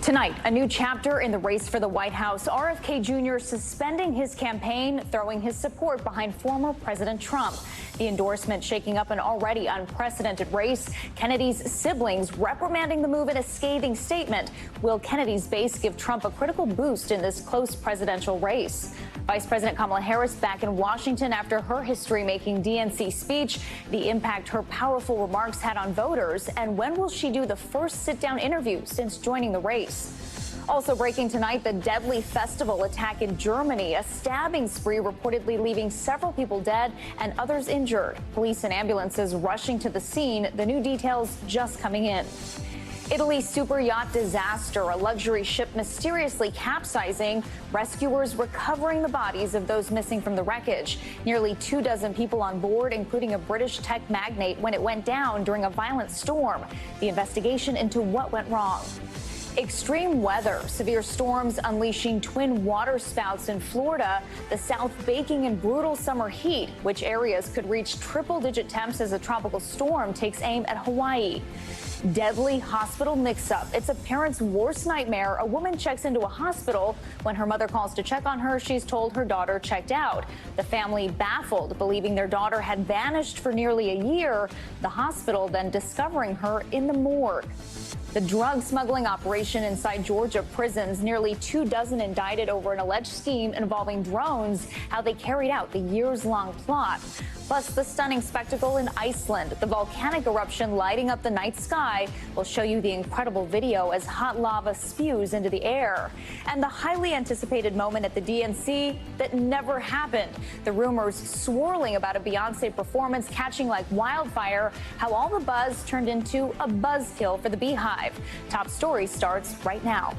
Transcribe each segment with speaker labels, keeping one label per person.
Speaker 1: Tonight, a new chapter in the race for the White House. RFK Jr. suspending his campaign, throwing his support behind former President Trump. The endorsement shaking up an already unprecedented race. Kennedy's siblings reprimanding the move in a scathing statement. Will Kennedy's base give Trump a critical boost in this close presidential race? Vice President Kamala Harris back in Washington after her history-making DNC speech, the impact her powerful remarks had on voters, and when will she do the first sit-down interview since joining the race? Also breaking tonight, the deadly festival attack in Germany, a stabbing spree reportedly leaving several people dead and others injured. Police and ambulances rushing to the scene, the new details just coming in. Italy's super yacht disaster, a luxury ship mysteriously capsizing, rescuers recovering the bodies of those missing from the wreckage. Nearly 24 people on board, including a British tech magnate, when it went down during a violent storm. The investigation into what went wrong. Extreme weather, severe storms unleashing twin water spouts in Florida, the South baking in brutal summer heat, which areas could reach triple-digit temps as a tropical storm takes aim at Hawaii. Deadly hospital mix-up. It's a parent's worst nightmare. A woman checks into a hospital. When her mother calls to check on her, she's told her daughter checked out. The family baffled, believing their daughter had vanished for nearly a year. The hospital then discovering her in the morgue. The drug smuggling operation inside Georgia prisons, nearly 24 indicted over an alleged scheme involving drones, how they carried out the years-long plot. Plus, the stunning spectacle in Iceland, the volcanic eruption lighting up the night sky. We'll show you the incredible video as hot lava spews into the air. And the highly anticipated moment at the DNC that never happened. The rumors swirling about a Beyoncé performance catching like wildfire, how all the buzz turned into a buzzkill for the Beehive. Top Story starts right now.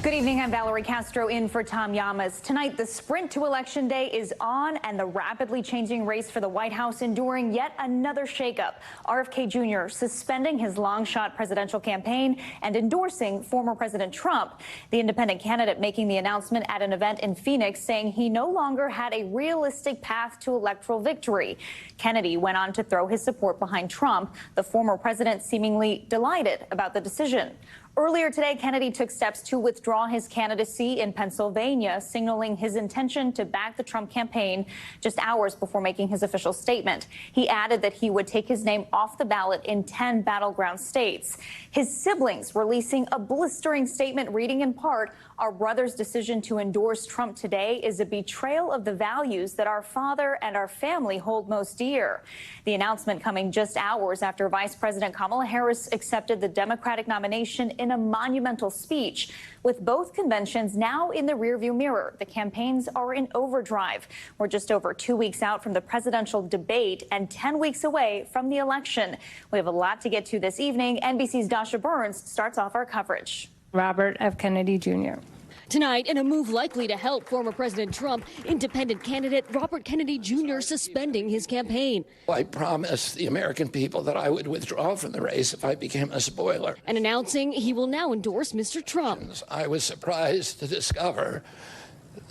Speaker 1: Good evening. I'm Valerie Castro in for Tom Llamas. Tonight, the sprint to Election Day is on, and the rapidly changing race for the White House enduring yet another shakeup. RFK Jr. suspending his long-shot presidential campaign and endorsing former President Trump. The independent candidate making the announcement at an event in Phoenix, saying he no longer had a realistic path to electoral victory. Kennedy went on to throw his support behind Trump, the former president seemingly delighted about the decision. Earlier today, Kennedy took steps to withdraw his candidacy in Pennsylvania, signaling his intention to back the Trump campaign just hours before making his official statement. He added that he would take his name off the ballot in 10 battleground states. His siblings releasing a blistering statement reading in part, "Our brother's decision to endorse Trump today is a betrayal of the values that our father and our family hold most dear." The announcement coming just hours after Vice President Kamala Harris accepted the Democratic nomination in a monumental speech. With both conventions now in the rearview mirror, the campaigns are in overdrive. We're just over 2 weeks out from the presidential debate and 10 weeks away from the election. We have a lot to get to this evening. NBC's Dasha Burns starts off our coverage.
Speaker 2: Robert F. Kennedy Jr.
Speaker 3: Tonight, in a move likely to help former President Trump, independent candidate Robert Kennedy Jr. suspending his campaign.
Speaker 4: I promised the American people that I would withdraw from the race if I became a spoiler.
Speaker 3: And announcing he will now endorse Mr. Trump.
Speaker 4: I was surprised to discover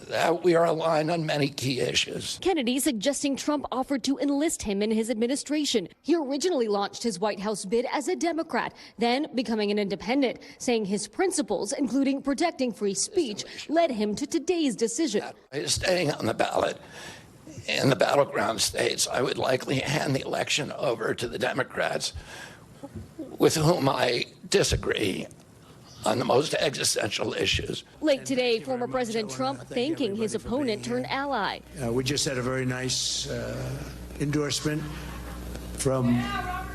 Speaker 4: that we are aligned on many key issues.
Speaker 3: Kennedy suggesting Trump offered to enlist him in his administration. He originally launched his White House bid as a Democrat, then becoming an independent, saying his principles, including protecting free speech, led him to today's decision.
Speaker 4: Staying on the ballot in the battleground states, I would likely hand the election over to the Democrats with whom I disagree on the most existential issues.
Speaker 3: Late today, former President Trump thanking his opponent turned ally.
Speaker 5: We just had a very nice endorsement from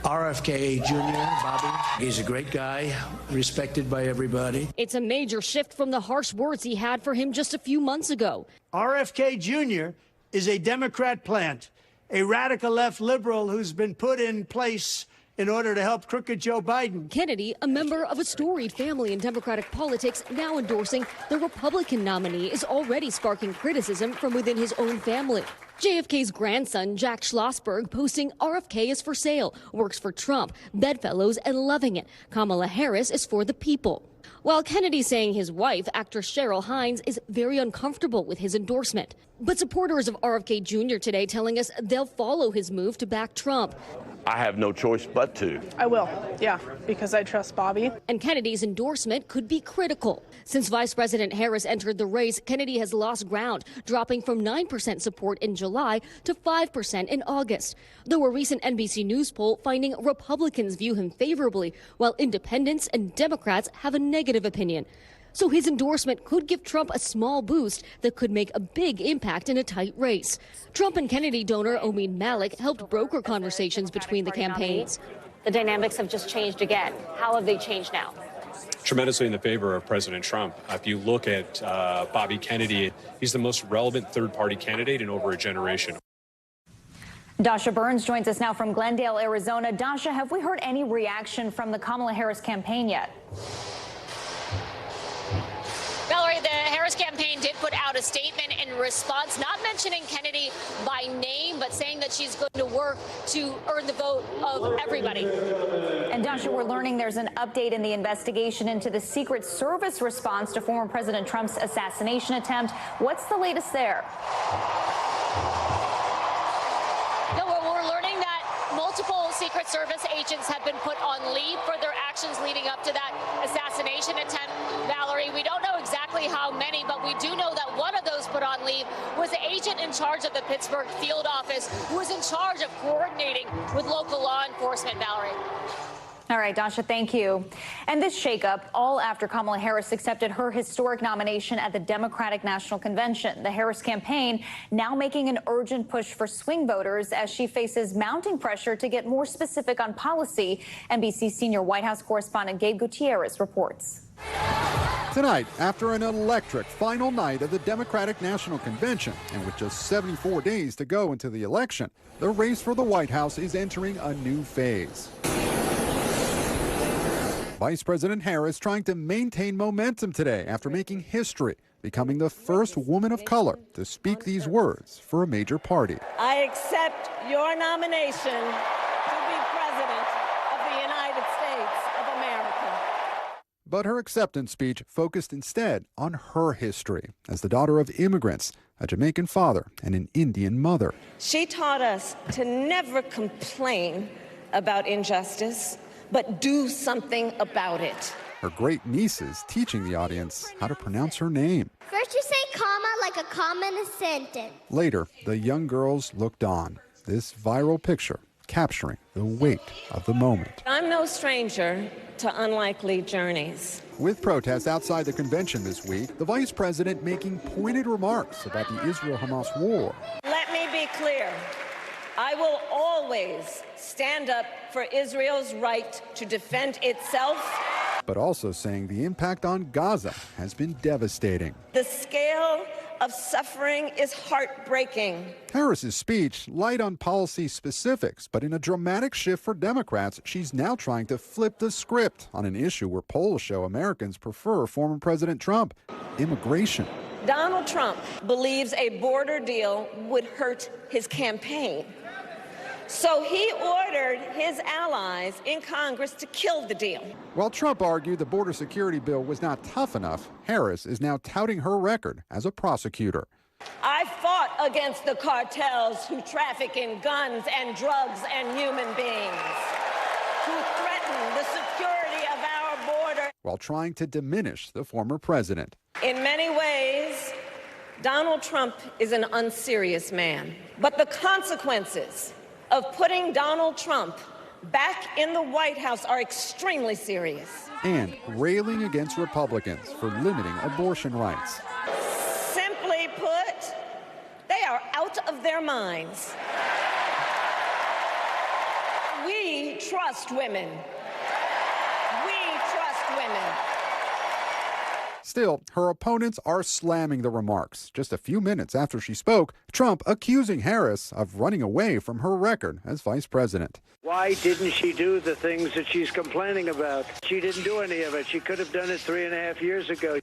Speaker 5: RFK Jr., Bobby. He's a great guy, respected by everybody.
Speaker 3: It's a major shift from the harsh words he had for him just a few months ago.
Speaker 6: RFK Jr. is a Democrat plant, a radical left liberal who's been put in place in order to help crooked Joe Biden.
Speaker 3: Kennedy, a member of a storied family in Democratic politics, now endorsing the Republican nominee, is already sparking criticism from within his own family. JFK's grandson, Jack Schlossberg, posting RFK is for sale, works for Trump, bedfellows and loving it. Kamala Harris is for the people. while Kennedy's saying his wife, actress Cheryl Hines, is very uncomfortable with his endorsement. But supporters of RFK Jr. today telling us they'll follow his move to back Trump.
Speaker 7: I have no choice but to.
Speaker 8: I will, yeah, because I trust Bobby.
Speaker 3: And Kennedy's endorsement could be critical. Since Vice President Harris entered the race, Kennedy has lost ground, dropping from 9% support in July to 5% in August. Though a recent NBC News poll finding Republicans view him favorably, while independents and Democrats have a negative opinion. So his endorsement could give Trump a small boost that could make a big impact in a tight race. Trump and Kennedy donor Omid Malik helped broker conversations between the campaigns.
Speaker 1: The dynamics have just changed again. How have they changed now?
Speaker 9: Tremendously in the favor of President Trump. If you look at Bobby Kennedy, he's the most relevant third-party candidate in over a generation.
Speaker 1: Dasha Burns joins us now from Glendale, Arizona. Dasha, have we heard any reaction from the Kamala Harris campaign yet?
Speaker 10: Valerie, the Harris campaign did put out a statement in response, not mentioning Kennedy by name, but saying that she's going to work to earn the vote of everybody.
Speaker 1: And Dasha, we're learning there's an update in the investigation into the Secret Service response to former President Trump's assassination attempt. What's the latest there?
Speaker 10: No, we're learning that multiple Secret Service agents have been put on leave for their actions leading up to that assassination attempt. Valerie, we don't know exactly how many, but we do know that one of those put on leave was the agent in charge of the Pittsburgh field office who was in charge of coordinating with local law enforcement, Valerie.
Speaker 1: All right, Dasha, thank you. And this shakeup, all after Kamala Harris accepted her historic nomination at the Democratic National Convention. The Harris campaign now making an urgent push for swing voters as she faces mounting pressure to get more specific on policy. NBC senior White House correspondent Gabe Gutierrez reports.
Speaker 11: Tonight, after an electric final night of the Democratic National Convention, and with just 74 days to go into the election, the race for the White House is entering a new phase. Vice President Harris trying to maintain momentum today after making history, becoming the first woman of color to speak these words for a major party.
Speaker 12: I accept your nomination to be President of the United States of America.
Speaker 11: But her acceptance speech focused instead on her history as the daughter of immigrants, a Jamaican father, and an Indian mother.
Speaker 12: She taught us to never complain about injustice, but do something about it.
Speaker 11: Her great nieces teaching the audience how to pronounce her name.
Speaker 13: First you say comma like a comma in a sentence.
Speaker 11: Later, the young girls looked on, this viral picture capturing the weight of the moment.
Speaker 12: I'm no stranger to unlikely journeys.
Speaker 11: With protests outside the convention this week, the vice president making pointed remarks about the Israel-Hamas war.
Speaker 12: Let me be clear. I will always stand up for Israel's right to defend itself.
Speaker 11: But also saying the impact on Gaza has been devastating.
Speaker 12: The scale of suffering is heartbreaking.
Speaker 11: Harris's speech light on policy specifics, but in a dramatic shift for Democrats, she's now trying to flip the script on an issue where polls show Americans prefer former President Trump: immigration.
Speaker 12: Donald Trump believes a border deal would hurt his campaign. So he ordered his allies in Congress to kill the deal.
Speaker 11: While Trump argued the border security bill was not tough enough, Harris is now touting her record as a prosecutor.
Speaker 12: I fought against the cartels who traffic in guns and drugs and human beings, who threaten the security of our border.
Speaker 11: While trying to diminish the former president.
Speaker 12: In many ways, Donald Trump is an unserious man. But the consequences of putting Donald Trump back in the White House are extremely serious.
Speaker 11: And railing against Republicans for limiting abortion rights.
Speaker 12: Simply put, they are out of their minds. We trust women. We trust women.
Speaker 11: Still, her opponents are slamming the remarks. Just a few minutes after she spoke, Trump accusing Harris of running away from her record as vice president.
Speaker 5: Why didn't she do the things that she's complaining about? She didn't do any of it. She could have done it 3.5 years ago.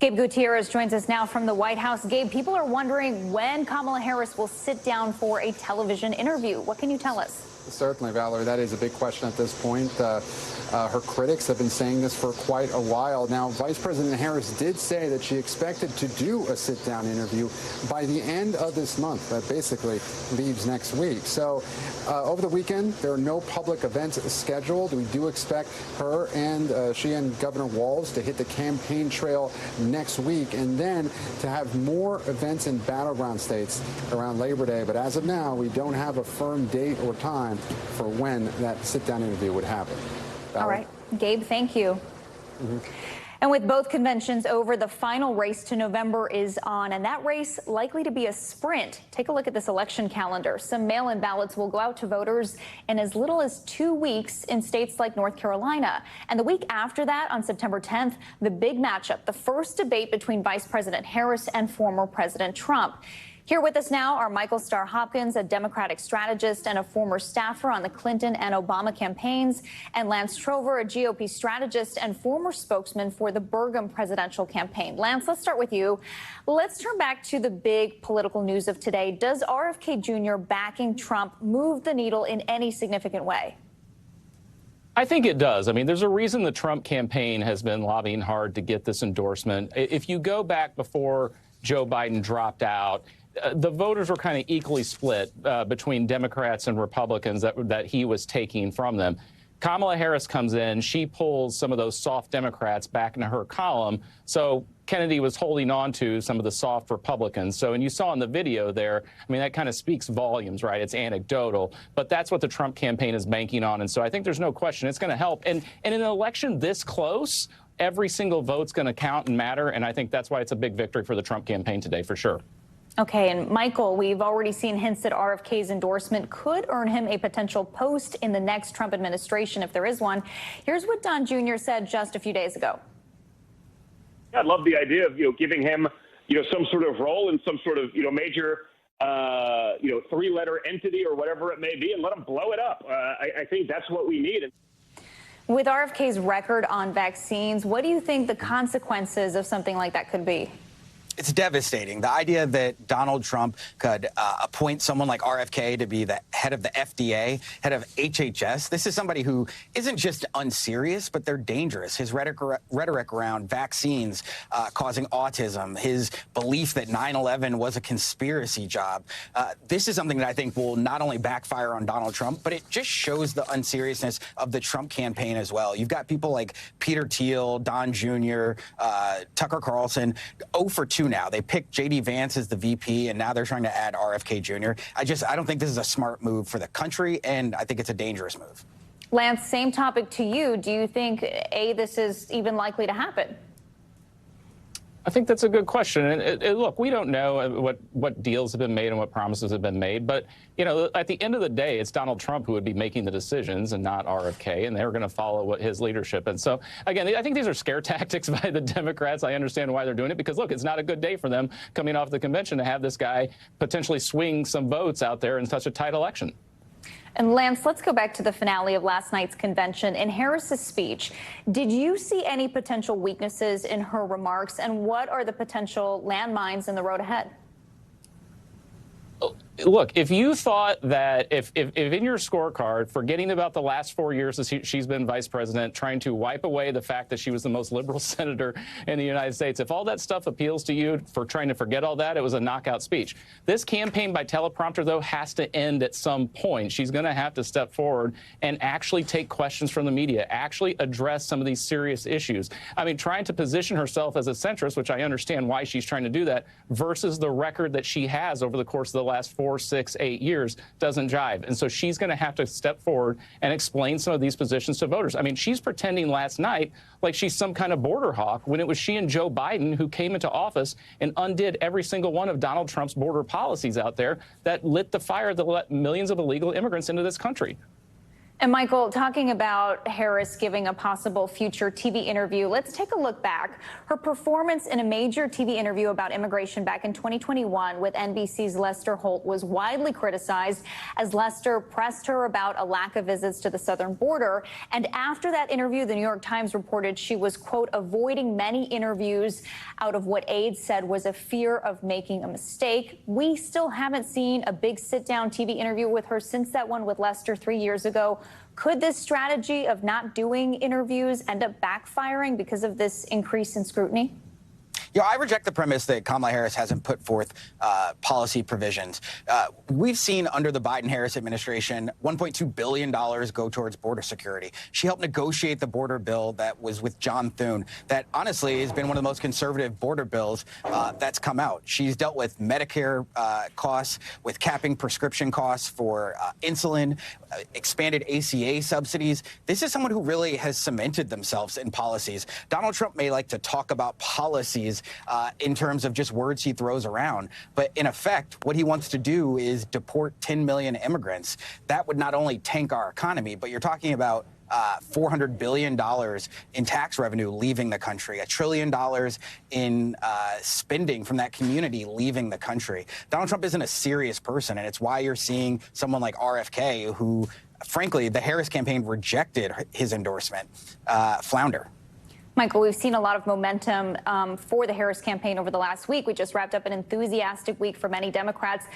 Speaker 1: Gabe Gutierrez joins us now from the White House. Gabe, people are wondering when Kamala Harris will sit down for a television interview. What can you tell us?
Speaker 11: Certainly, Valerie, that is a big question at this point. Her critics have been saying this for quite a while. Now, Vice President Harris did say that she expected to do a sit-down interview by the end of this month. That basically leaves next week. So over the weekend, there are no public events scheduled. We do expect her and she and Governor Walz to hit the campaign trail next week, and then to have more events in battleground states around Labor Day. But as of now, we don't have a firm date or time for when that sit-down interview would happen.
Speaker 1: All right, Gabe, thank you. And with both conventions over, the final race to November is on, and that race likely to be a sprint. Take a look at this election calendar. Some mail-in ballots will go out to voters in as little as 2 weeks in states like North Carolina. And the week after that, on September 10th, the big matchup, the first debate between Vice President Harris and former President Trump. Here with us now are Michael Starr Hopkins, a Democratic strategist and a former staffer on the Clinton and Obama campaigns, and Lance Trover, a GOP strategist and former spokesman for the Burgum presidential campaign. Lance, let's start with you. Let's turn back to the big political news of today. Does RFK Jr. backing Trump move the needle in any significant way?
Speaker 14: I think it does. I mean, there's a reason the Trump campaign has been lobbying hard to get this endorsement. If you go back before Joe Biden dropped out, the voters were kind of equally split between Democrats and Republicans that he was taking from them. Kamala Harris comes in. She pulls some of those soft Democrats back into her column. So Kennedy was holding on to some of the soft Republicans. So, and you saw in the video there, I mean, that kind of speaks volumes, right? It's anecdotal, but that's what the Trump campaign is banking on. And so I think there's no question it's going to help. And in an election this close, every single vote's going to count and matter. And I think that's why it's a big victory for the Trump campaign today, for sure.
Speaker 1: Okay, and Michael, we've already seen hints that RFK's endorsement could earn him a potential post in the next Trump administration, if there is one. Here's what Don Jr. said just a few days ago.
Speaker 15: I love the idea of, giving him, some sort of role in some sort of, major, three-letter entity or whatever it may be, and let him blow it up. I think that's what we need.
Speaker 1: With RFK's record on vaccines, what do you think the consequences of something like that could be?
Speaker 16: It's devastating. The idea that Donald Trump could appoint someone like RFK to be the head of the FDA, head of HHS. This is somebody who isn't just unserious, but they're dangerous. His rhetoric around vaccines causing autism, his belief that 9/11 was a conspiracy job. This is something that I think will not only backfire on Donald Trump, but it just shows the unseriousness of the Trump campaign as well. You've got people like Peter Thiel, Don Jr., Tucker Carlson, 0 for 2 now. They picked J.D. Vance as the VP, and now they're trying to add RFK Jr. I don't think this is a smart move for the country, and I think it's a dangerous move.
Speaker 1: Lance, same topic to you. Do you think, this is even likely to happen?
Speaker 14: I think that's a good question. And look, we don't know what deals have been made and what promises have been made. But, at the end of the day, it's Donald Trump who would be making the decisions and not RFK. And they're going to follow his leadership. And so, again, I think these are scare tactics by the Democrats. I understand why they're doing it, because, look, it's not a good day for them coming off the convention to have this guy potentially swing some votes out there in such a tight election.
Speaker 1: And Lance, let's go back to the finale of last night's convention. In Harris's speech, did you see any potential weaknesses in her remarks, and what are the potential landmines in the road ahead?
Speaker 14: Look, if you thought that if in your scorecard, forgetting about the last 4 years as she's been vice president, trying to wipe away the fact that she was the most liberal senator in the United States, if all that stuff appeals to you for trying to forget all that, it was a knockout speech. This campaign by teleprompter, though, has to end at some point. She's going to have to step forward and actually take questions from the media, actually address some of these serious issues. I mean, trying to position herself as a centrist, which I understand why she's trying to do that, versus the record that she has over the course of the last 4, 6, 8 years doesn't jive. And so she's going to have to step forward and explain some of these positions to voters. I mean, she's pretending last night like she's some kind of border hawk when it was she and Joe Biden who came into office and undid every single one of Donald Trump's border policies out there that lit the fire that let millions of illegal immigrants into this country.
Speaker 1: And Michael, talking about Harris giving a possible future TV interview, let's take a look back. Her performance in a major TV interview about immigration back in 2021 with NBC's Lester Holt was widely criticized as Lester pressed her about a lack of visits to the southern border. And after that interview, the New York Times reported she was, quote, avoiding many interviews out of what aides said was a fear of making a mistake. We still haven't seen a big sit-down TV interview with her since that one with Lester 3 years ago. Could this strategy of not doing interviews end up backfiring because of this increase in scrutiny?
Speaker 16: I reject the premise that Kamala Harris hasn't put forth policy provisions. We've seen under the Biden-Harris administration $1.2 billion go towards border security. She helped negotiate the border bill that was with John Thune that honestly has been one of the most conservative border bills that's come out. She's dealt with Medicare costs, with capping prescription costs for insulin, expanded ACA subsidies. This is someone who really has cemented themselves in policies. Donald Trump may like to talk about policies in terms of just words he throws around. But in effect, what he wants to do is deport 10 million immigrants. That would not only tank our economy, but you're talking about $400 billion in tax revenue leaving the country, $1 trillion in spending from that community leaving the country. Donald Trump isn't a serious person, and it's why you're seeing someone like RFK, who, frankly, the Harris campaign rejected his endorsement, flounder.
Speaker 1: Michael, we've seen a lot of momentum for the Harris campaign over the last week. We just wrapped up an enthusiastic week for many Democrats.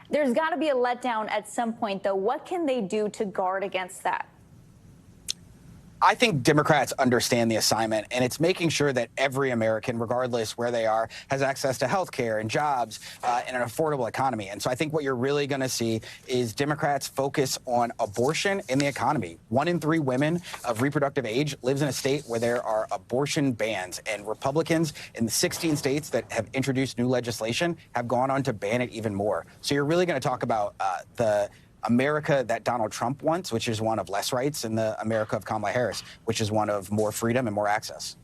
Speaker 1: There's got to be a letdown at some point, though. What can they do to guard against that?
Speaker 16: I think Democrats understand the assignment, and it's making sure that every American, regardless where they are, has access to health care and jobs and an affordable economy. And so I think what you're really going to see is Democrats focus on abortion and the economy. 1 in 3 women of reproductive age lives in a state where there are abortion bans, and Republicans in the 16 states that have introduced new legislation have gone on to ban it even more. So you're really going to talk about the America that Donald Trump wants, which is one of less rights, and the America of Kamala Harris, which is one of more freedom and more access.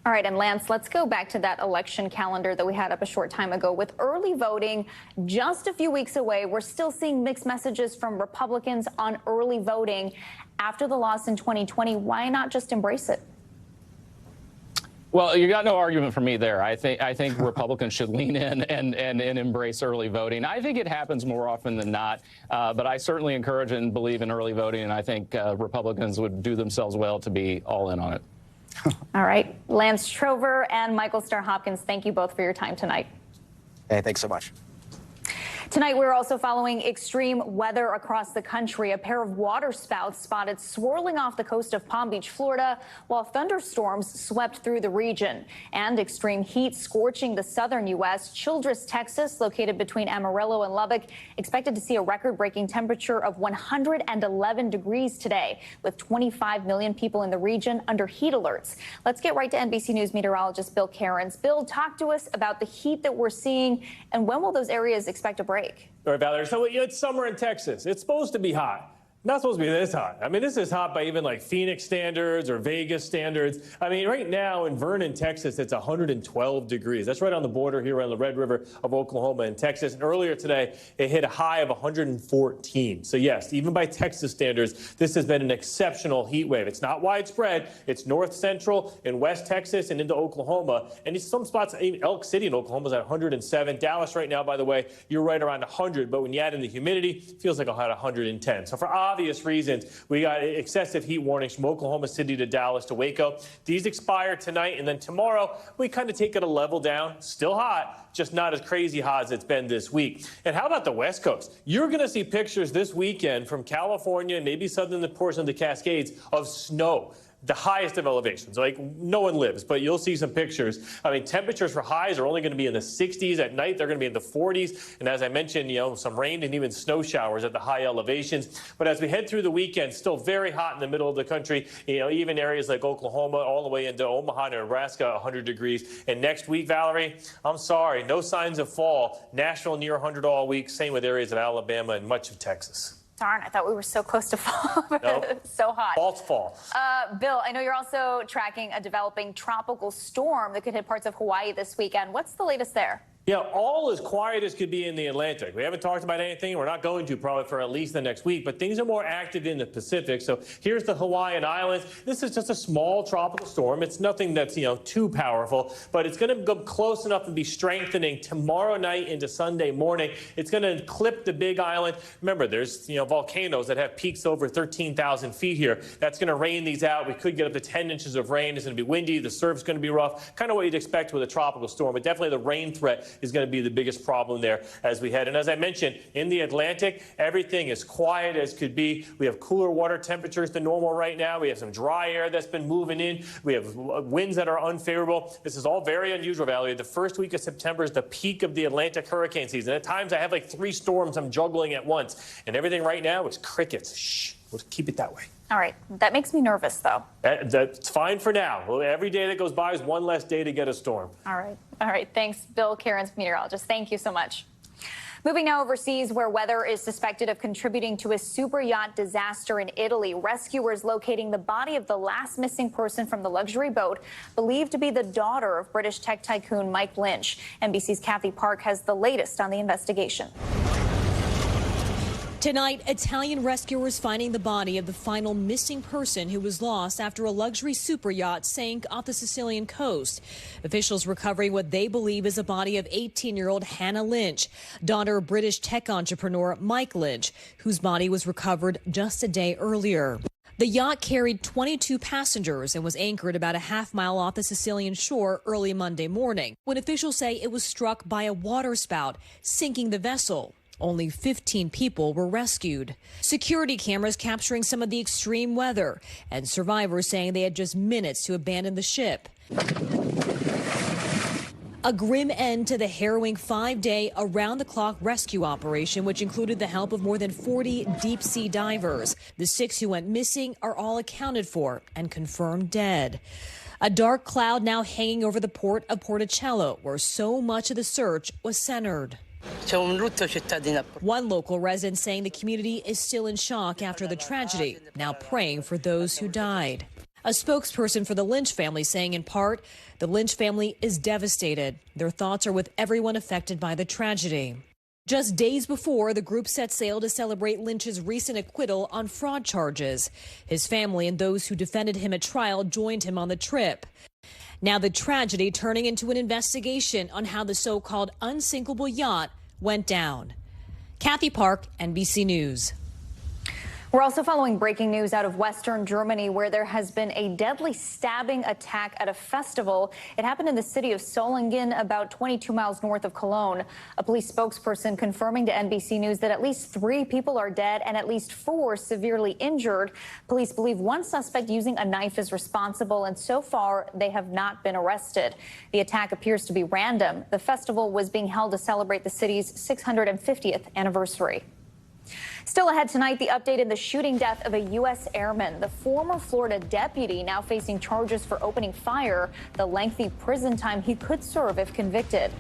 Speaker 1: All right, and Lance, let's go back to that election calendar that we had up a short time ago. With early voting just a few weeks away, we're still seeing mixed messages from Republicans on early voting. After the loss in 2020, why not just embrace it?
Speaker 14: Well, you got no argument for me there. I think Republicans should lean in and embrace early voting. I think it happens more often than not, but I certainly encourage and believe in early voting, and I think Republicans would do themselves well to be all in on it.
Speaker 1: All right. Lance Trover and Michael Starr Hopkins, thank you both for your time tonight.
Speaker 16: Hey, thanks so much.
Speaker 1: Tonight, we're also following extreme weather across the country. A pair of waterspouts spotted swirling off the coast of Palm Beach, Florida, while thunderstorms swept through the region. And extreme heat scorching the southern U.S. Childress, Texas, located between Amarillo and Lubbock, expected to see a record-breaking temperature of 111 degrees today, with 25 million people in the region under heat alerts. Let's get right to NBC News meteorologist Bill Cairns. Bill, talk to us about the heat that we're seeing, and when will those areas expect a break?
Speaker 17: All right, Valerie, so it's summer in Texas. It's supposed to be hot. Not supposed to be this hot. I mean, this is hot by even like Phoenix standards or Vegas standards. I mean, right now in Vernon, Texas, it's 112 degrees. That's right on the border here on the Red River of Oklahoma and Texas. And earlier today, it hit a high of 114. So yes, even by Texas standards, this has been an exceptional heat wave. It's not widespread. It's north central in West Texas and into Oklahoma. And in some spots, even Elk City in Oklahoma is at 107. Dallas right now, by the way, you're right around 100. But when you add in the humidity, it feels like about 110. So for obvious reasons, we got excessive heat warnings from Oklahoma City to Dallas to Waco. These expire tonight, and then tomorrow we kind of take it a level down. Still hot, just not as crazy hot as it's been this week. And how about the West Coast? You're going to see pictures this weekend from California, maybe southern portion of the Cascades, of snow. The highest of elevations, like no one lives, but you'll see some pictures. I mean, temperatures for highs are only going to be in the 60s at night. They're going to be in the 40s. And as I mentioned, some rain and even snow showers at the high elevations. But as we head through the weekend, still very hot in the middle of the country. Even areas like Oklahoma all the way into Omaha and Nebraska, 100 degrees. And next week, Valerie, I'm sorry, no signs of fall. Nashville near 100 all week. Same with areas of Alabama and much of Texas.
Speaker 1: Darn, I thought we were so close to fall.
Speaker 17: Nope.
Speaker 1: So hot.
Speaker 17: False fall.
Speaker 1: Bill, I know you're also tracking a developing tropical storm that could hit parts of Hawaii this weekend. What's the latest there?
Speaker 17: Yeah, all as quiet as could be in the Atlantic. We haven't talked about anything. We're not going to probably for at least the next week, but things are more active in the Pacific. So here's the Hawaiian Islands. This is just a small tropical storm. It's nothing that's, too powerful, but it's going to go close enough and be strengthening tomorrow night into Sunday morning. It's going to clip the Big Island. Remember, there's, volcanoes that have peaks over 13,000 feet here. That's going to rain these out. We could get up to 10 inches of rain. It's going to be windy. The surf's going to be rough, kind of what you'd expect with a tropical storm, but definitely the rain threat is going to be the biggest problem there as we head. And as I mentioned, in the Atlantic, everything is quiet as could be. We have cooler water temperatures than normal right now. We have some dry air that's been moving in. We have winds that are unfavorable. This is all very unusual, Valerie. The first week of September is the peak of the Atlantic hurricane season. At times, I have like 3 storms I'm juggling at once. And everything right now is crickets. Shh, we'll keep it that way.
Speaker 1: All right. That makes me nervous, though.
Speaker 17: That's fine for now. Well, every day that goes by is one less day to get a storm.
Speaker 1: All right. All right. Thanks, Bill Cairns, meteorologist. Thank you so much. Moving now overseas, where weather is suspected of contributing to a super yacht disaster in Italy. Rescuers locating the body of the last missing person from the luxury boat, believed to be the daughter of British tech tycoon Mike Lynch. NBC's Kathy Park has the latest on the investigation.
Speaker 18: Tonight, Italian rescuers finding the body of the final missing person who was lost after a luxury super yacht sank off the Sicilian coast. Officials recovering what they believe is a body of 18-year-old Hannah Lynch, daughter of British tech entrepreneur Mike Lynch, whose body was recovered just a day earlier. The yacht carried 22 passengers and was anchored about a half-mile off the Sicilian shore early Monday morning, when officials say it was struck by a waterspout, sinking the vessel. Only 15 people were rescued. Security cameras capturing some of the extreme weather, and survivors saying they had just minutes to abandon the ship. A grim end to the harrowing 5-day, around-the-clock rescue operation, which included the help of more than 40 deep-sea divers. The 6 who went missing are all accounted for and confirmed dead. A dark cloud now hanging over the port of Porticello, where so much of the search was centered. One local resident saying the community is still in shock after the tragedy, now praying for those who died. A spokesperson for the Lynch family saying in part, the Lynch family is devastated. Their thoughts are with everyone affected by the tragedy. Just days before, the group set sail to celebrate Lynch's recent acquittal on fraud charges. His family and those who defended him at trial joined him on the trip. Now the tragedy turning into an investigation on how the so-called unsinkable yacht went down. Kathy Park, NBC News.
Speaker 1: We're also following breaking news out of Western Germany, where there has been a deadly stabbing attack at a festival. It happened in the city of Solingen, about 22 miles north of Cologne. A police spokesperson confirming to NBC News that at least 3 people are dead and at least 4 severely injured. Police believe one suspect using a knife is responsible, and so far they have not been arrested. The attack appears to be random. The festival was being held to celebrate the city's 650th anniversary. Still ahead tonight, the update in the shooting death of a U.S. airman. The former Florida deputy now facing charges for opening fire, the lengthy prison time he could serve if convicted.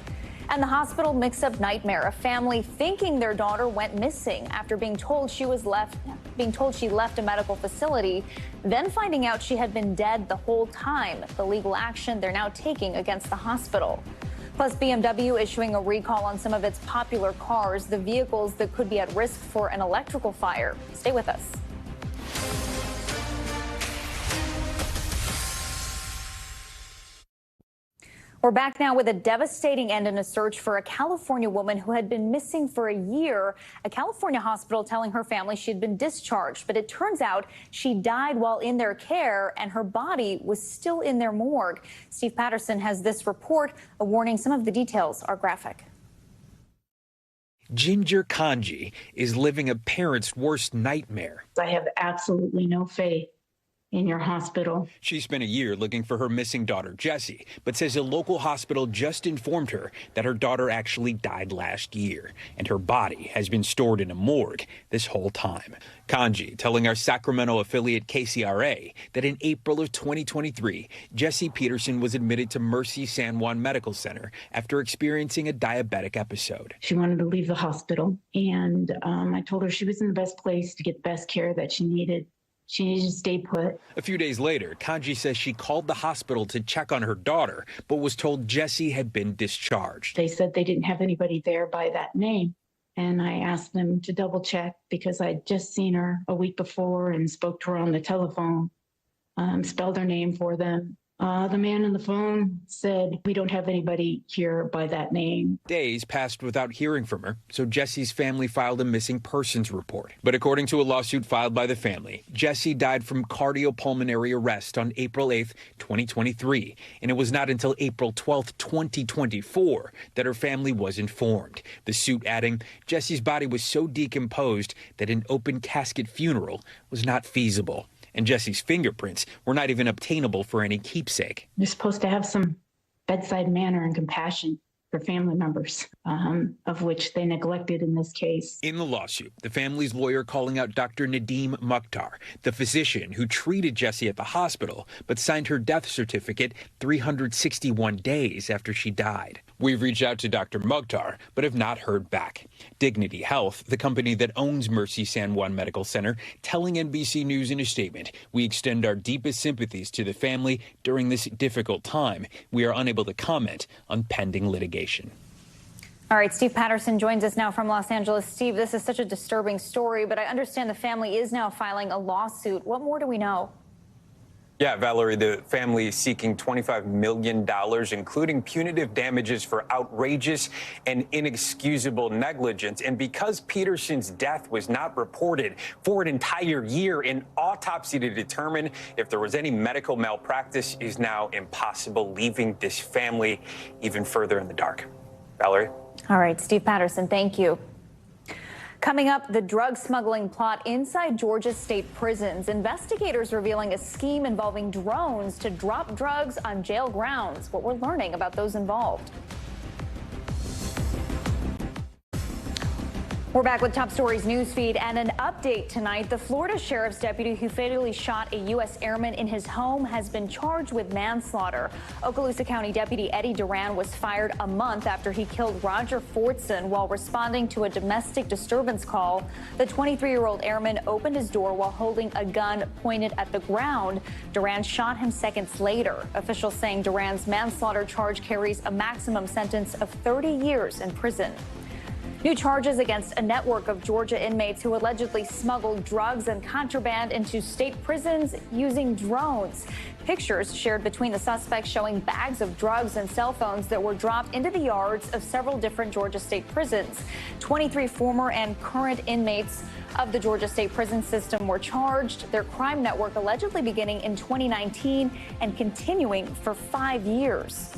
Speaker 1: And the hospital mix-up nightmare, a family thinking their daughter went missing after being told she left a medical facility, then finding out she had been dead the whole time. The legal action they're now taking against the hospital. Plus, BMW issuing a recall on some of its popular cars, the vehicles that could be at risk for an electrical fire. Stay with us. We're back now with a devastating end in a search for a California woman who had been missing for a year. A California hospital telling her family she had been discharged, but it turns out she died while in their care and her body was still in their morgue. Steve Patterson has this report, a warning some of the details are graphic.
Speaker 19: Ginger Kanji is living a parent's worst nightmare.
Speaker 20: I have absolutely no faith in your hospital.
Speaker 19: She spent a year looking for her missing daughter, Jessie, but says a local hospital just informed her that her daughter actually died last year, and her body has been stored in a morgue this whole time. Kanji telling our Sacramento affiliate KCRA that in April of 2023, Jessie Peterson was admitted to Mercy San Juan Medical Center after experiencing a diabetic episode.
Speaker 20: She wanted to leave the hospital, and I told her she was in the best place to get the best care that she needed. She needed to stay put.
Speaker 19: A few days later, Kanji says she called the hospital to check on her daughter, but was told Jessie had been discharged.
Speaker 20: They said they didn't have anybody there by that name. And I asked them to double check because I'd just seen her a week before and spoke to her on the telephone, spelled her name for them. The man on the phone said, we don't have anybody here by that name.
Speaker 19: Days passed without hearing from her, so Jessie's family filed a missing persons report. But according to a lawsuit filed by the family, Jessie died from cardiopulmonary arrest on April 8th, 2023, and it was not until April 12th, 2024 that her family was informed. The suit adding, Jessie's body was so decomposed that an open casket funeral was not feasible. And Jessie's fingerprints were not even obtainable for any keepsake.
Speaker 20: You're supposed to have some bedside manner and compassion for family members, of which they neglected in this case.
Speaker 19: In the lawsuit, the family's lawyer calling out Dr. Nadeem Mukhtar, the physician who treated Jessie at the hospital, but signed her death certificate 361 days after she died. We've reached out to Dr. Mukhtar, but have not heard back. Dignity Health, the company that owns Mercy San Juan Medical Center, telling NBC News in a statement, we extend our deepest sympathies to the family during this difficult time. We are unable to comment on pending litigation.
Speaker 1: All right, Steve Patterson joins us now from Los Angeles. Steve, this is such a disturbing story, but I understand the family is now filing a lawsuit. What more do we know?
Speaker 21: Yeah, Valerie, the family is seeking $25 million, including punitive damages for outrageous and inexcusable negligence. And because Peterson's death was not reported for an entire year, an autopsy to determine if there was any medical malpractice is now impossible, leaving this family even further in the dark. Valerie?
Speaker 1: All right, Steve Patterson, thank you. Coming up, the drug smuggling plot inside Georgia state prisons. Investigators revealing a scheme involving drones to drop drugs on jail grounds. What we're learning about those involved. We're back with Top Stories newsfeed and an update tonight. The Florida sheriff's deputy who fatally shot a U.S. airman in his home has been charged with manslaughter. Okaloosa County Deputy Eddie Duran was fired a month after he killed Roger Fortson while responding to a domestic disturbance call. The 23-year-old airman opened his door while holding a gun pointed at the ground. Duran shot him seconds later. Officials saying Duran's manslaughter charge carries a maximum sentence of 30 years in prison. New charges against a network of Georgia inmates who allegedly smuggled drugs and contraband into state prisons using drones. Pictures shared between the suspects showing bags of drugs and cell phones that were dropped into the yards of several different Georgia state prisons. 23 former and current inmates of the Georgia state prison system were charged. Their crime network allegedly beginning in 2019 and continuing for 5 years.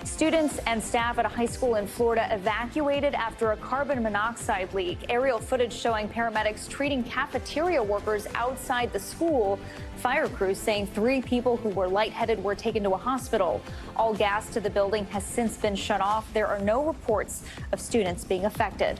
Speaker 1: Students and staff at a high school in Florida evacuated after a carbon monoxide leak. Aerial footage showing paramedics treating cafeteria workers outside the school. Fire crews saying 3 people who were lightheaded were taken to a hospital. All gas to the building has since been shut off. There are no reports of students being affected.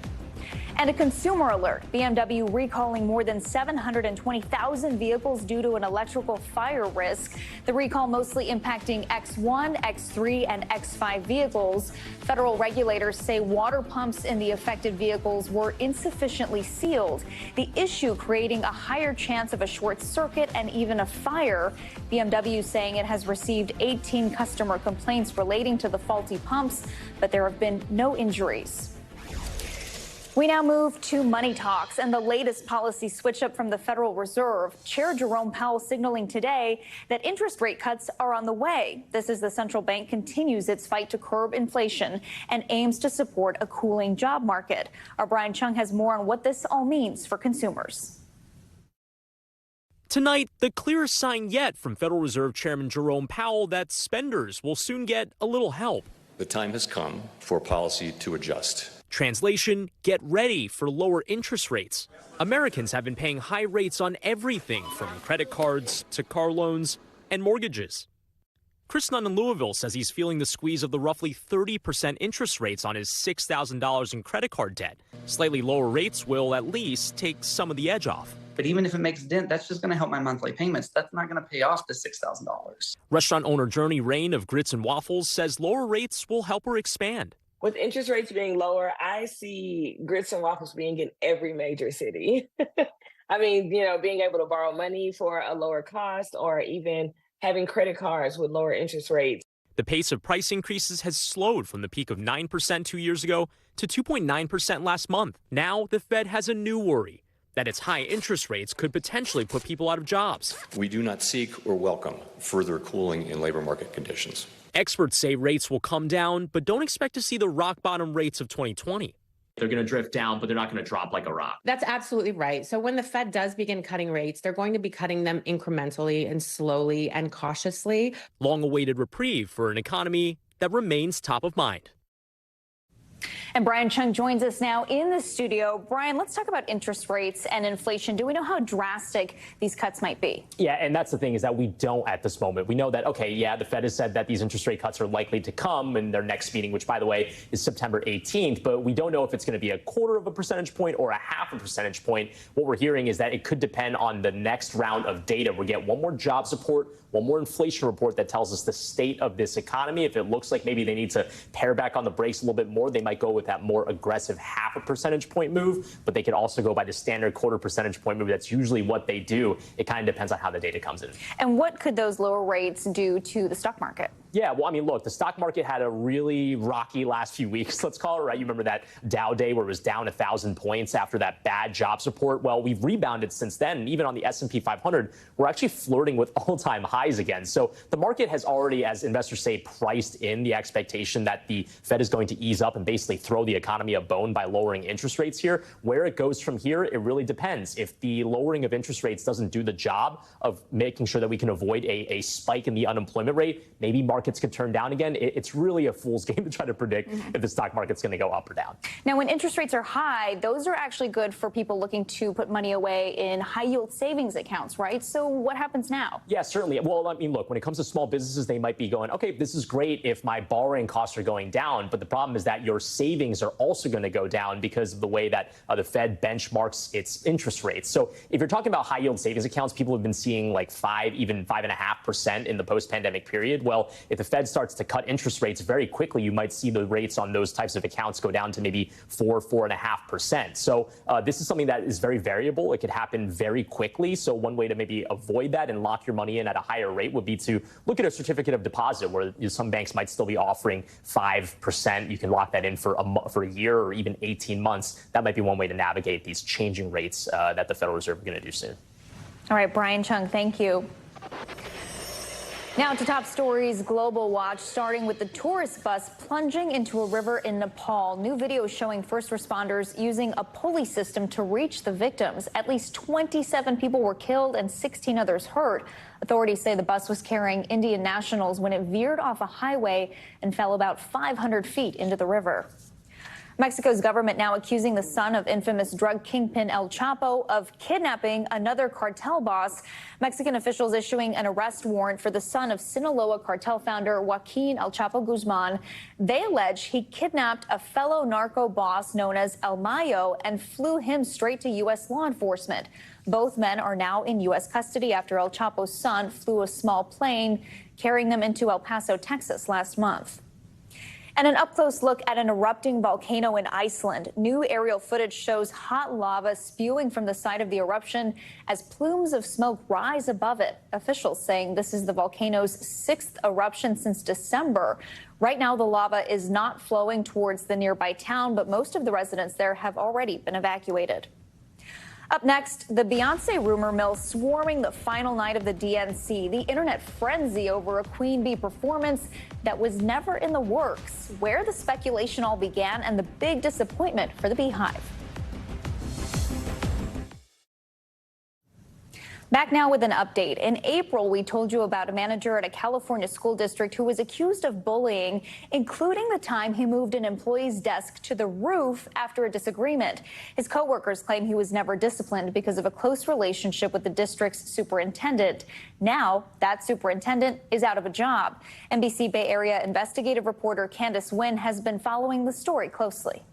Speaker 1: And a consumer alert. BMW recalling more than 720,000 vehicles due to an electrical fire risk. The recall mostly impacting X1, X3, and X5 vehicles. Federal regulators say water pumps in the affected vehicles were insufficiently sealed. The issue creating a higher chance of a short circuit and even a fire. BMW saying it has received 18 customer complaints relating to the faulty pumps, but there have been no injuries. We now move to money talks and the latest policy switch up from the Federal Reserve. Chair Jerome Powell signaling today that interest rate cuts are on the way. This as the central bank continues its fight to curb inflation and aims to support a cooling job market. Our Brian Chung has more on what this all means for consumers.
Speaker 22: Tonight, the clearest sign yet from Federal Reserve Chairman Jerome Powell that spenders will soon get a little help.
Speaker 23: The time has come for policy to adjust.
Speaker 22: Translation, get ready for lower interest rates. Americans have been paying high rates on everything from credit cards to car loans and mortgages. Chris Nunn in Louisville says he's feeling the squeeze of the roughly 30% interest rates on his $6,000 in credit card debt. Slightly lower rates will at least take some of the edge off.
Speaker 24: But even if it makes a dent, that's just going to help my monthly payments. That's not going to pay off the $6,000.
Speaker 22: Restaurant owner Journey Rain of Grits and Waffles says lower rates will help her expand.
Speaker 25: With interest rates being lower, I see Grits and Waffles being in every major city.
Speaker 2: I mean, you know, being able to borrow money for a lower cost or even having credit cards with lower interest rates.
Speaker 22: The pace of price increases has slowed from the peak of 9% 2 years ago to 2.9% last month. Now the Fed has a new worry that its high interest rates could potentially put people out of jobs.
Speaker 23: We do not seek or welcome further cooling in labor market conditions.
Speaker 22: Experts say rates will come down, but don't expect to see the rock bottom rates of 2020.
Speaker 4: They're going to drift down, but they're not going to drop like a rock.
Speaker 6: That's absolutely right. So when the Fed does begin cutting rates, they're going to be cutting them incrementally and slowly and cautiously.
Speaker 22: Long-awaited reprieve for an economy that remains top of mind.
Speaker 1: And Brian Chung joins us now in the studio. Brian, let's talk about interest rates and inflation. Do we know how drastic these cuts might be?
Speaker 4: Yeah, and that's the thing is that we don't at this moment. We know that, okay, yeah, the Fed has said that these interest rate cuts are likely to come in their next meeting, which, by the way, is September 18th. But we don't know if it's going to be a 1/4 percentage point or a 1/2 percentage point. What we're hearing is that it could depend on the next round of data. We get one more jobs report, one more inflation report that tells us the state of this economy. If it looks like maybe they need to pare back on the brakes a little bit more, they might go with that more aggressive 1/2 percentage point move, but they could also go by the standard 1/4 percentage point move. That's usually what they do. It kind of depends on how the data comes in.
Speaker 1: And what could those lower rates do to the stock market?
Speaker 4: Yeah, well, I mean, look, the stock market had a really rocky last few weeks, let's call it, right? You remember that Dow day where it was down 1,000 points after that bad jobs report? Well, we've rebounded since then. And even on the S&P 500, we're actually flirting with all-time highs again. So the market has already, as investors say, priced in the expectation that the Fed is going to ease up and basically throw the economy a bone by lowering interest rates here. Where it goes from here, it really depends. If the lowering of interest rates doesn't do the job of making sure that we can avoid a spike in the unemployment rate, maybe markets could turn down again. It's really a fool's game to try to predict if the stock market's going to go up or down.
Speaker 1: Now, when interest rates are high, those are actually good for people looking to put money away in high-yield savings accounts, right? So what happens now?
Speaker 4: Yeah, certainly. Well, I mean, look, when it comes to small businesses, they might be going, okay, this is great if my borrowing costs are going down. But the problem is that your savings are also going to go down because of the way that the Fed benchmarks its interest rates. So if you're talking about high-yield savings accounts, people have been seeing like 5, even 5.5% in the post-pandemic period. Well, if the Fed starts to cut interest rates very quickly, you might see the rates on those types of accounts go down to maybe 4.5%. So this is something that is very variable. It could happen very quickly. So one way to maybe avoid that and lock your money in at a higher rate would be to look at a certificate of deposit where some banks might still be offering 5%. You can lock that in for a year or even 18 months. That might be one way to navigate these changing rates that the Federal Reserve is going to do soon.
Speaker 1: All right, Brian Chung, thank you. Now to top stories, Global Watch, starting with the tourist bus plunging into a river in Nepal. New video showing first responders using a pulley system to reach the victims. At least 27 people were killed and 16 others hurt. Authorities say the bus was carrying Indian nationals when it veered off a highway and fell about 500 feet into the river. Mexico's government now accusing the son of infamous drug kingpin El Chapo of kidnapping another cartel boss. Mexican officials issuing an arrest warrant for the son of Sinaloa cartel founder Joaquin El Chapo Guzman. They allege he kidnapped a fellow narco boss known as El Mayo and flew him straight to U.S. law enforcement. Both men are now in U.S. custody after El Chapo's son flew a small plane carrying them into El Paso, Texas last month. And an up-close look at an erupting volcano in Iceland. New aerial footage shows hot lava spewing from the site of the eruption as plumes of smoke rise above it. Officials saying this is the volcano's 6th eruption since December. Right now, the lava is not flowing towards the nearby town, but most of the residents there have already been evacuated. Up next, the Beyoncé rumor mill swarming the final night of the DNC. The internet frenzy over a Queen Bee performance that was never in the works. Where the speculation all began and the big disappointment for the Beehive. Back now with an update. In April, we told you about a manager at a California school district who was accused of bullying, including the time he moved an employee's desk to the roof after a disagreement. His coworkers claim he was never disciplined because of a close relationship with the district's superintendent. Now, that superintendent is out of a job. NBC Bay Area investigative reporter Candace Wynn has been following the story closely.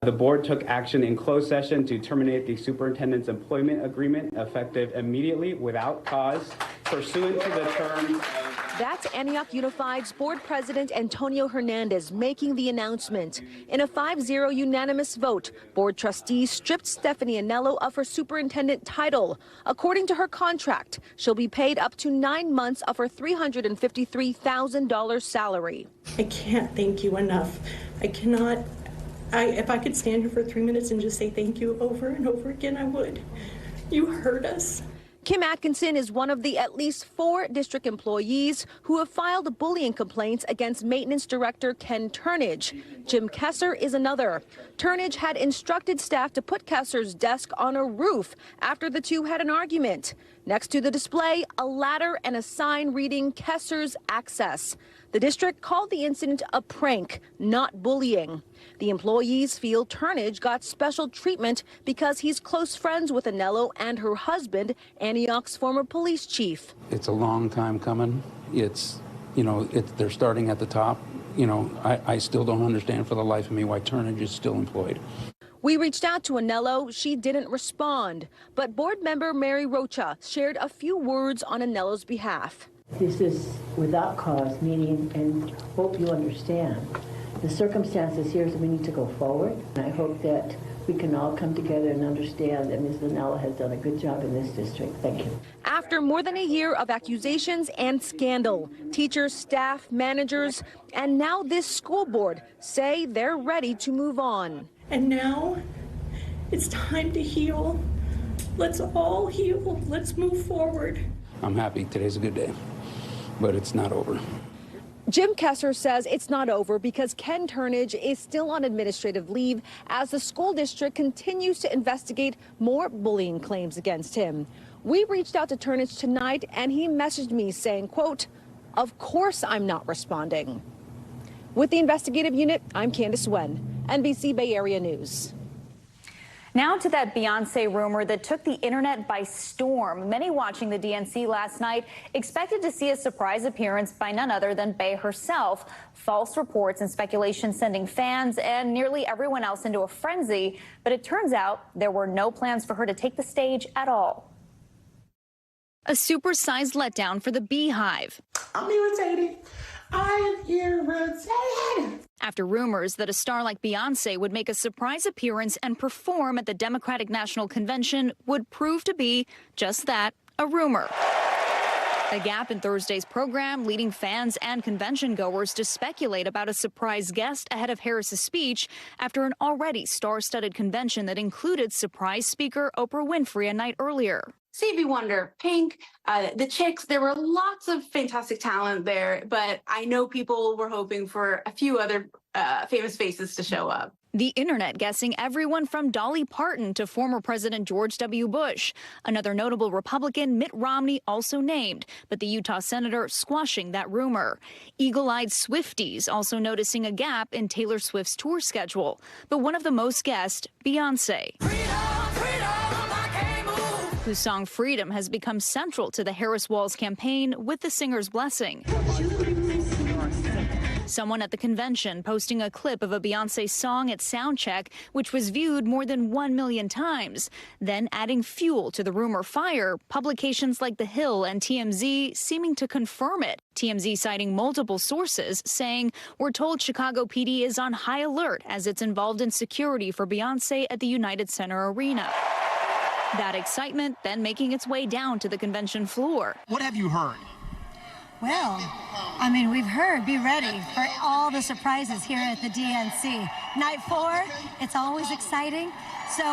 Speaker 7: The board took action in closed session to terminate the superintendent's employment agreement effective immediately without cause pursuant to the terms of
Speaker 3: That's Antioch Unified's board president Antonio Hernandez making the announcement. In a 5-0 unanimous vote, board trustees stripped Stephanie Anello of her superintendent title. According to her contract, she'll be paid up to 9 months of her $353,000 salary.
Speaker 8: I can't thank you enough. I cannot. If I could stand here for 3 minutes and just say thank you over and over again, I would. You heard us.
Speaker 3: Kim Atkinson is one of the at least 4 district employees who have filed bullying complaints against maintenance director Ken Turnage. Jim Kessler is another. Turnage had instructed staff to put Kessler's desk on a roof after the two had an argument. Next to the display, a ladder and a sign reading Kessler's Access. The district called the incident a prank, not bullying. The employees feel Turnage got special treatment because he's close friends with Anello and her husband, Antioch's former police chief.
Speaker 9: It's a long time coming. It's, they're starting at the top. I still don't understand for the life of me why Turnage is still employed.
Speaker 3: We reached out to Anello. She didn't respond. But board member Mary Rocha shared a few words on Anello's behalf.
Speaker 10: This is without cause, meaning, and hope you understand, the circumstances here is that we need to go forward. And I hope that we can all come together and understand that Ms. Anello has done a good job in this district. Thank you.
Speaker 3: After more than a year of accusations and scandal, teachers, staff, managers, and now this school board say they're ready to move on.
Speaker 8: And now it's time to heal. Let's all heal. Let's move forward.
Speaker 9: I'm happy. Today's a good day, but it's not over.
Speaker 3: Jim Kessler says it's not over because Ken Turnage is still on administrative leave as the school district continues to investigate more bullying claims against him. We reached out to Turnage tonight and he messaged me saying, quote, "Of course I'm not responding." With the investigative unit, I'm Candace Wen, NBC Bay Area News.
Speaker 1: Now to that Beyoncé rumor that took the internet by storm. Many watching the DNC last night expected to see a surprise appearance by none other than Bey herself. False reports and speculation sending fans and nearly everyone else into a frenzy. But it turns out there were no plans for her to take the stage at all.
Speaker 25: A supersized letdown for the Beehive.
Speaker 26: I'm irritated. I am irritated.
Speaker 25: After rumors that a star like Beyoncé would make a surprise appearance and perform at the Democratic National Convention would prove to be just that, a rumor. A gap in Thursday's program leading fans and convention goers to speculate about a surprise guest ahead of Harris's speech after an already star-studded convention that included surprise speaker Oprah Winfrey a night earlier.
Speaker 27: Stevie Wonder, Pink, the Chicks, there were lots of fantastic talent there, but I know people were hoping for a few other famous faces to show up.
Speaker 25: The internet guessing everyone from Dolly Parton to former President George W. Bush. Another notable Republican, Mitt Romney, also named, but the Utah senator squashing that rumor. Eagle-eyed Swifties also noticing a gap in Taylor Swift's tour schedule. But one of the most guessed, Beyoncé. Whose song Freedom has become central to the Harris Walls campaign with the singer's blessing. Someone at the convention posting a clip of a Beyoncé song at soundcheck, which was viewed more than 1 million times. Then adding fuel to the rumor fire, publications like The Hill and TMZ seeming to confirm it. TMZ citing multiple sources saying, "We're told Chicago PD is on high alert as it's involved in security for Beyoncé at the United Center Arena." That excitement then making its way down to the convention floor.
Speaker 28: What have you heard?
Speaker 29: Well, I mean, we've heard, be ready for all the surprises here at the DNC. Night 4, it's always exciting. So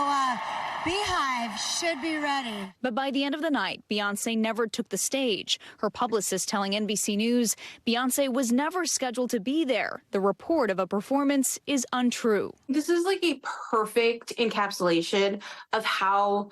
Speaker 29: Beehive should be ready.
Speaker 25: But by the end of the night, Beyoncé never took the stage. Her publicist telling NBC News Beyoncé was never scheduled to be there. The report of a performance is untrue.
Speaker 27: This is like a perfect encapsulation of how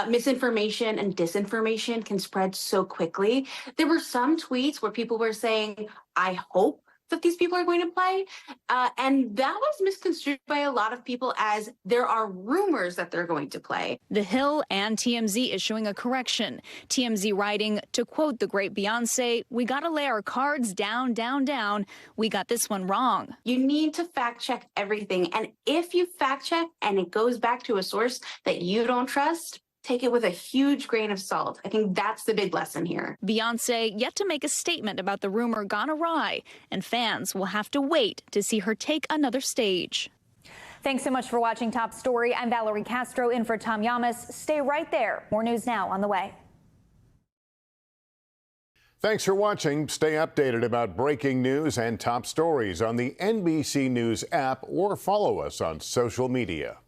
Speaker 27: misinformation and disinformation can spread so quickly. There were some tweets where people were saying, "I hope that these people are going to play," and that was misconstrued by a lot of people as there are rumors that they're going to play.
Speaker 25: The Hill and TMZ issuing a correction. TMZ writing, to quote the great Beyoncé, "We gotta lay our cards down, down, down. We got this one wrong."
Speaker 27: You need to fact check everything, and if you fact check and it goes back to a source that you don't trust, take it with a huge grain of salt. I think that's the big lesson here.
Speaker 25: Beyoncé yet to make a statement about the rumor gone awry, and fans will have to wait to see her take another stage. Thanks so much for watching Top Story. I'm Valerie Castro in for Tom Llamas. Stay right there. More news now on the way.
Speaker 5: Thanks for watching. Stay updated about breaking news and top stories on the NBC News app or follow us on social media.